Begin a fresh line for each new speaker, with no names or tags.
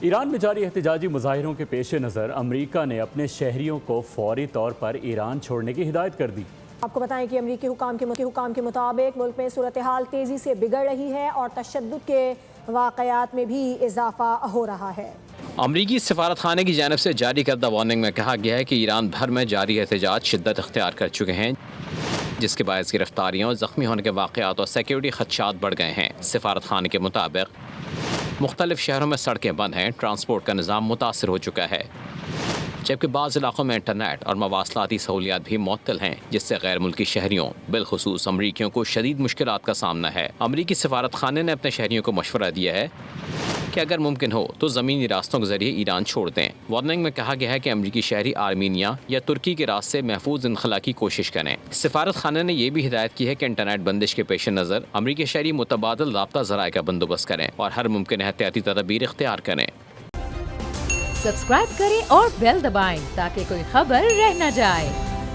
ایران میں جاری احتجاجی مظاہروں کے پیش نظر امریکہ نے اپنے شہریوں کو فوری طور پر ایران چھوڑنے کی ہدایت کر دی۔
آپ کو بتائیں کہ امریکی حکام کے مطابق ملک میں صورتحال تیزی سے بگڑ رہی ہے اور تشدد کے واقعات میں بھی اضافہ ہو رہا ہے۔
امریکی سفارت خانے کی جانب سے جاری کردہ وارننگ میں کہا گیا ہے کہ ایران بھر میں جاری احتجاج شدت اختیار کر چکے ہیں، جس کے باعث گرفتاریوں اور زخمی ہونے کے واقعات اور سیکیورٹی خدشات بڑھ گئے ہیں۔ سفارت خانے کے مطابق مختلف شہروں میں سڑکیں بند ہیں، ٹرانسپورٹ کا نظام متاثر ہو چکا ہے، جبکہ بعض علاقوں میں انٹرنیٹ اور مواصلاتی سہولیات بھی معطل ہیں، جس سے غیر ملکی شہریوں بالخصوص امریکیوں کو شدید مشکلات کا سامنا ہے۔ امریکی سفارت خانے نے اپنے شہریوں کو مشورہ دیا ہے کہ اگر ممکن ہو تو زمینی راستوں کے ذریعے ایران چھوڑ دیں۔ وارننگ میں کہا گیا ہے کہ امریکی شہری آرمینیا یا ترکی کے راستے محفوظ انخلا کی کوشش کریں۔ سفارت خانے نے یہ بھی ہدایت کی ہے کہ انٹرنیٹ بندش کے پیش نظر امریکی شہری متبادل رابطہ ذرائع کا بندوبست کریں اور ہر ممکن احتیاطی تدابیر اختیار کریں۔
سبسکرائب کریں اور بیل دبائیں تاکہ کوئی خبر رہ نہ جائے۔